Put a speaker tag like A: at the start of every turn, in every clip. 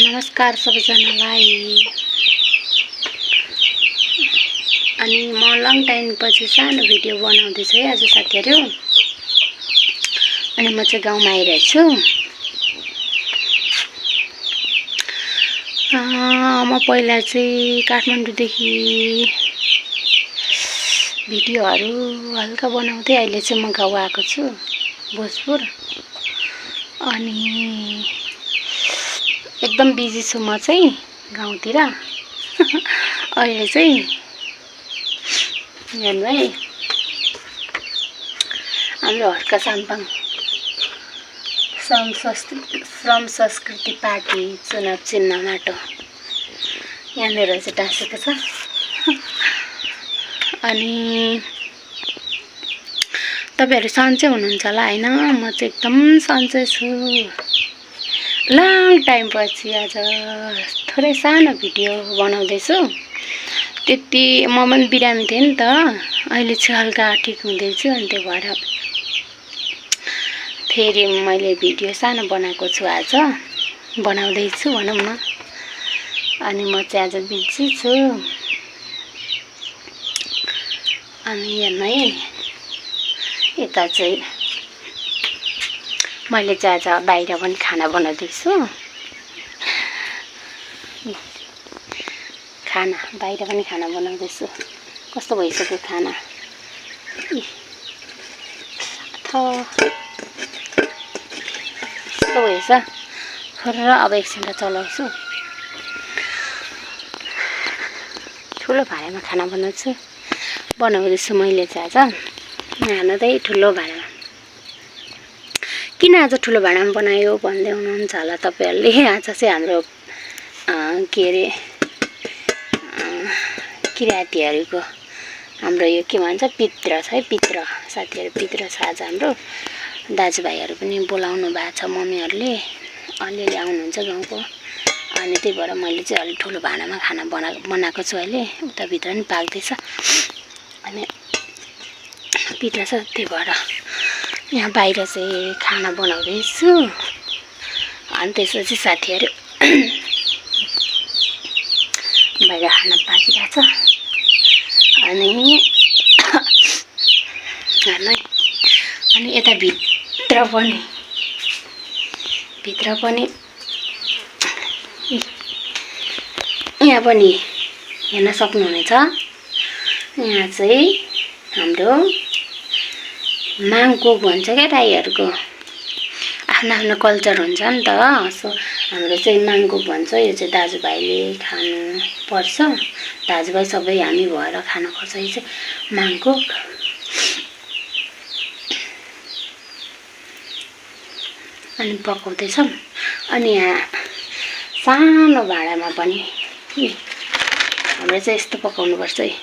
A: नमस्कार सबैजनालाई। अनि म लङ टाइम पछि सानो भिडियो बनाउँदैछु है आज साथीहरु। अनि म चाहिँ गाउँमा आइरहेको छु। म पहिला चाहिँ काठमाडौँदेखि भिडियोहरु हल्का बनाउँदै अहिले चाहिँ म गाउँ आएको छु भोजपुर। अनि एकदम बिजी छु म चाहिँ गाउँतिर। अहिले चाहिँ हेर्नु है हाम्रो हर्का साम्पाङ श्रम संस्कृति पार्टी चुनाव चिन्ह माटो यहाँनिर चाहिँ टाँसेको छ। अनि तपाईहरु सन्चै हुनुहुन्छ होला हैन? म चाहिँ एकदम सन्चै छु। लङ टाइम पछि आज थोरै सानो भिडियो बनाउँदै छु। त्यति म पनि बिरामी थिएँ नि त। अहिले चाहिँ हल्का ठिक हुँदैछु अनि त्यो भएर फेरि मैले भिडियो सानो बनाएको छु आज बनाउँदै छु भनौं न। अनि म चाहिँ आज बिजी छु। अनि हेर्नु है यता चाहिँ मैले चाहिँ आज बाहिर पनि खाना बनाउँदैछु। बाहिर पनि खाना बनाउँदैछु। कस्तो भइसक्यो खाना। कस्तो भएछ र अब एकछिन चलाउँछु। ठुलो भाँडामा खाना बनाउँदैछु मैले चाहिँ आज। खाना चाहिँ ठुलो भाँडामा। किन आज ठुलो भाँडामा बनायो भन्दै हुनुहुन्छ होला तपाईहरुले। आज चाहिँ हाम्रो के रे किरातीहरुको हाम्रो यो के भन्छ पित्र छ है। पित्र साथीहरु पित्र छ आज हाम्रो। दाजुभाइहरु पनि बोलाउनु भएको छ मम्मीहरुले। अलिअलि आउनुहुन्छ गाउँको। अनि त्यही भएर मैले चाहिँ अलि ठुलो भाँडामा खाना बनाएको छु अहिले। उता भित्र पनि पाक्दैछ। अनि पित्र छ त्यही भएर यहाँ बाहिर चाहिँ खाना बनाउँदै छु। अनि त्यसपछि साथीहरु बाहिर खाना पाकिरहेछ। अनि अनि यता भित्र पनि यहाँ पनि हेर्न सक्नुहुनेछ। यहाँ चाहिँ हाम्रो माङको भन्छ क्या राईहरुको आफ्नो आफ्नो कल्चर हुन्छ नि त। सो हाम्रो चाहिँ माङको भन्छ। यो चाहिँ दाजुभाइले खानु पर्छ। दाजुभाइ सबै हामी भएर खानु पर्छ। यो चाहिँ माङको। अनि पकाउँदैछौं। अनि यहाँ सानो भाँडामा पनि हाम्रो चाहिँ यस्तो पकाउनु पर्छ है।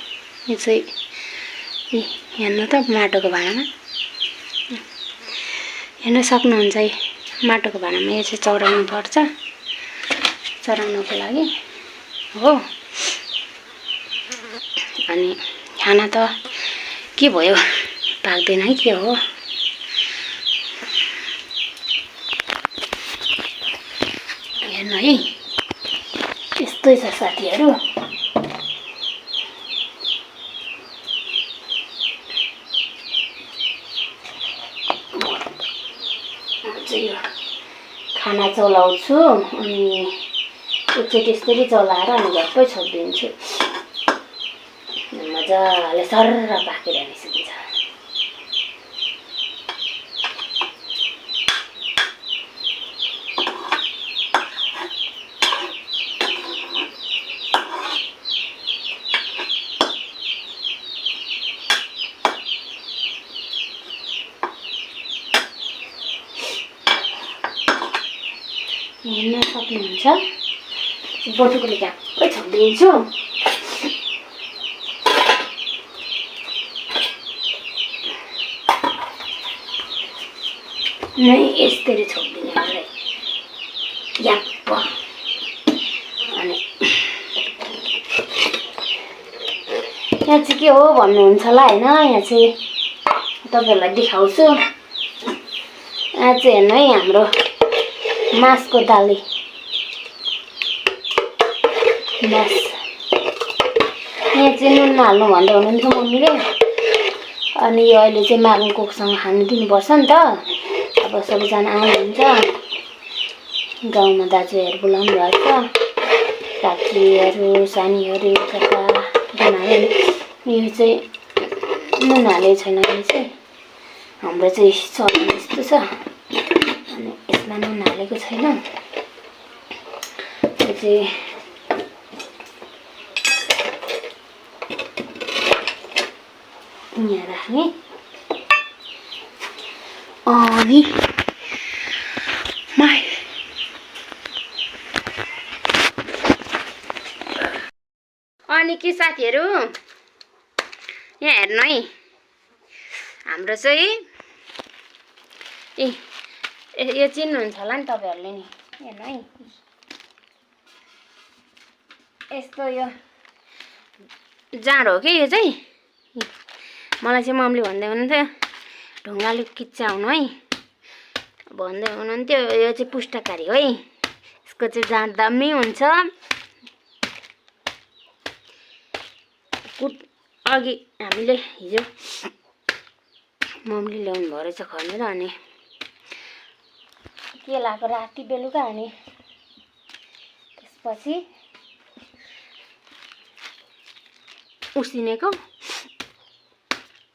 A: यो चाहिँ हेर्नु त माटोको भाँडामा हेर्न सक्नुहुन्छ है। माटोको भाँडामा यो चाहिँ चढाउनु पर्छ। चढाउनको लागि हो। अनि खाना त के भयो पाक्दैन है के हो। हेर्नु है यस्तै छ साथीहरु। खाना चलाउँछु अनि एकचोटि यसरी चलाएर अनि झट्टै छोडिदिन्छु। मजाले सर्र पाकेर निस्किन्छ। हेर्न सक्नुहुन्छ। बटुकोले झ्याप्पै छोडिदिन्छु। नै यसरी छोडिदिने मलाई झ्याप्प। अनि यहाँ चाहिँ के हो भन्नुहुन्छ होला हैन। यहाँ चाहिँ तपाईहरुलाई देखाउँछु। यहाँ चाहिँ हेर्नु है हाम्रो मासको दाली बस। यहाँ चाहिँ नुन हाल्नु भन्दै हुनुहुन्थ्यो मम्मीले। अनि यो अहिले चाहिँ मारुङ कोकसँग खानु दिनुपर्छ नि त। अब सबैजना आउनुहुन्छ, गाउँमा दाजुभाइहरू बोलाउनु भएको छ, काकीहरू सानीहरू कता बनायो। यो चाहिँ नुन हालेको छैन भने चाहिँ हाम्रो चाहिँ चल्ने जस्तो छ। अनि यसमा नुन हालेको छैन। यो चाहिँ यहाँ राख्ने। अनि के साथीहरू यहाँ हेर्नु है, हाम्रो चाहिँ यो चिन्नुहुन्छ होला नि तपाईँहरूले नि। हेर्नु है, यस्तो यो जाँड हो कि यो चाहिँ। मलाई चाहिँ मम्मीले भन्दै हुनुहुन्थ्यो ढुङ्गाले किच्चाउनु है भन्दै हुनुहुन्थ्यो। यो चाहिँ पुष्टकारी हो है, यसको चाहिँ जाँड दामी हुन्छ। अघि हामीले हिजो मम्मीले ल्याउनु भयो रहेछ खनेर। अनि केलाको राति बेलुका अनि त्यसपछि उसिनेको,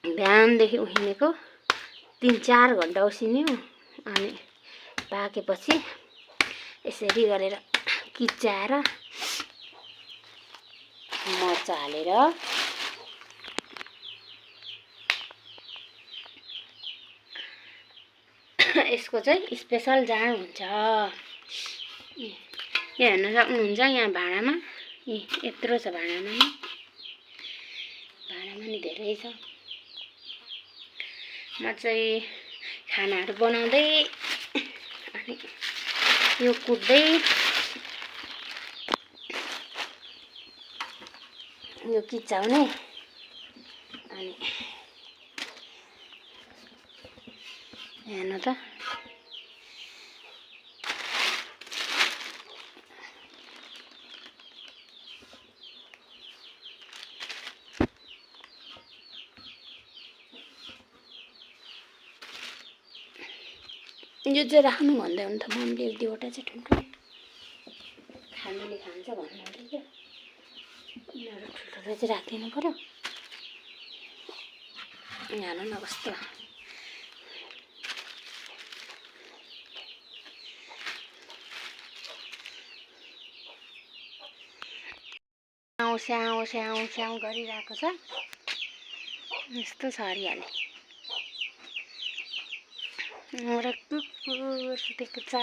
A: बिहानदेखि उसिनेको 3-4 घन्टा उसिन्यो। अनि पाकेपछि यसरी गरेर किच्चाएर मर्च हालेर यसको चाहिँ स्पेसल जाँड हुन्छ। यहाँ हेर्न सक्नुहुन्छ, यहाँ भाँडामा यत्रो छ। भाँडामा नि धेरै छ। म चाहिँ खानाहरू बनाउँदै अनि यो कुट्दै यो किच्चाउने। अनि हेर्नु त यो चाहिँ राख्नु भन्दै हुन्थ्यो मम्मीले। 1-2वटा चाहिँ ठुल्ठुलो खानुले खान्छ भन्नुहुन्थ्यो क्या। यिनीहरू ठुल्ठुलो चाहिँ राखिदिनु पऱ्यो। हेर्नु न कस्तो स्याउ गरिरहेको छ। यस्तो छ हरियाली। एउटा कुकुर सुतेको छ।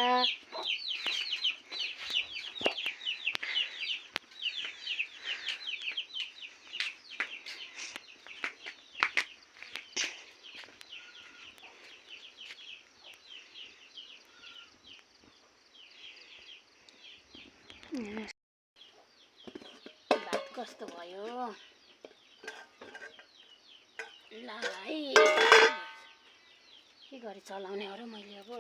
A: भात कस्तो भयो ल है। के गरी चलाउने हो र मैले अब।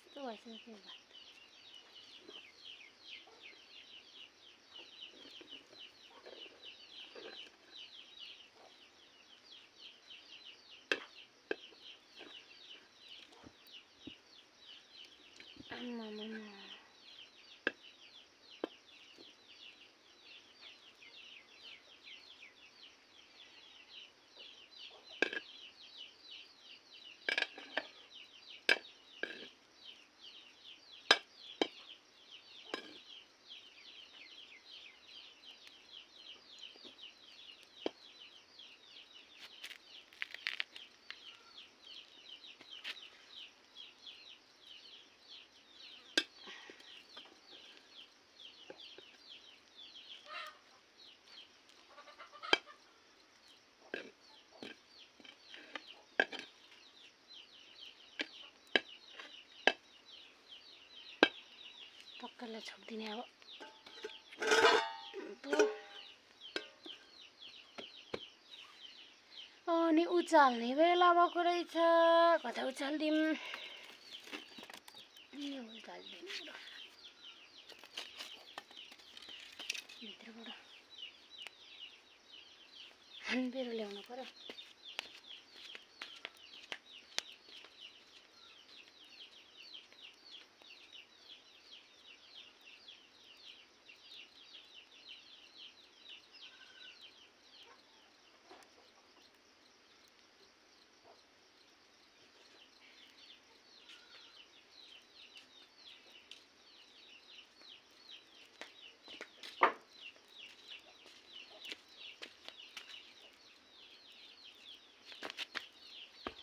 A: यस्तो भइसक्यो भात। टक्करलाई छोड्दिने अब। अनि उचाल्ने बेला भएको रहेछ। कता उचाल्दिउँ। यो उल्टाल्दैन भित्रबाट हानबेर ल्याउनु पर्यो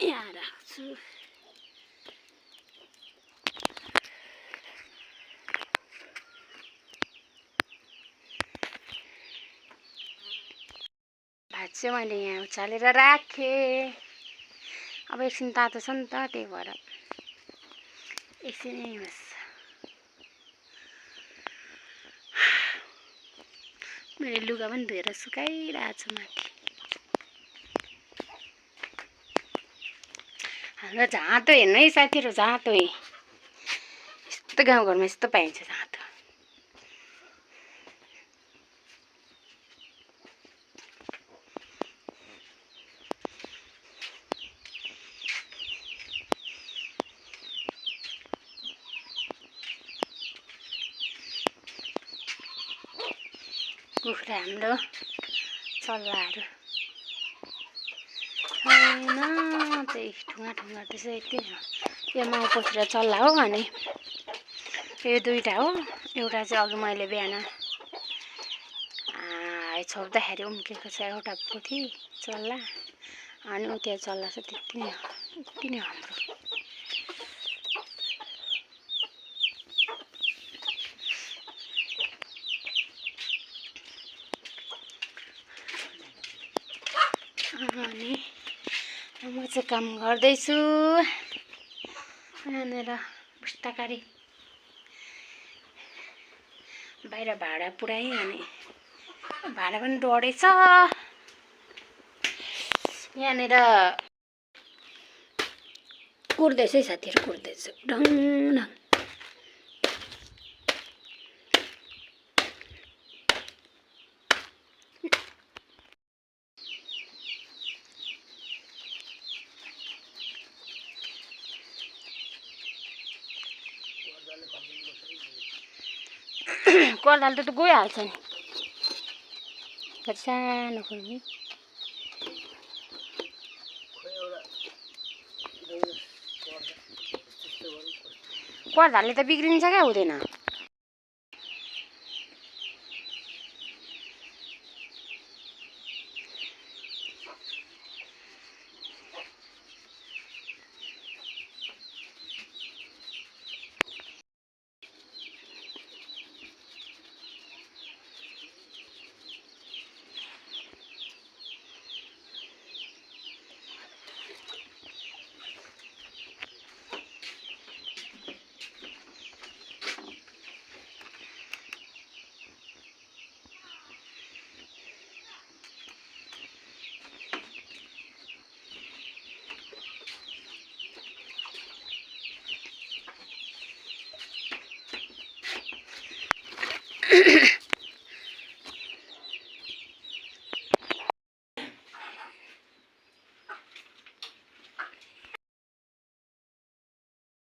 A: यहाँ राख्छु भात चाहिँ मैले यहाँ उचालेर राखेँ अब एकछिन तातो छ नि त त्यही भएर एकछिन नै बस मैले लुगा पनि धोएर सुकाइरहेको छु माथि हाम्रो जाँतो हेर्नु है साथीहरू जाँतो है यस्तो गाउँघरमा यस्तो पाइन्छ जाँतो कुखुरा हाम्रो चल्लाहरू होइन त्यही ठुङ्गा ठुङ्गा त्यसै त्यही यो माउ पसेर चल्ला हो अनि यो दुईवटा हो एउटा चाहिँ अघि मैले बिहान छोप्दाखेरि उम्केको छ एउटा पोथी चल्ला अनि उ त्यहाँ चल्ला छ त्यति नै हो यति नै हाम्रो अनि म चाहिँ काम गर्दैछु यहाँनिर पुस्तकारी बाहिर भाडा पुऱ्याएँ अनि भाडा पनि बढेछ यहाँनिर कुर्दैछु है साथीहरू कुर्दैछु ढङ कोदालो त गइहाल्छ नि सानो खुर्मी कोदालले त बिग्रिन्छ क्या हुँदैन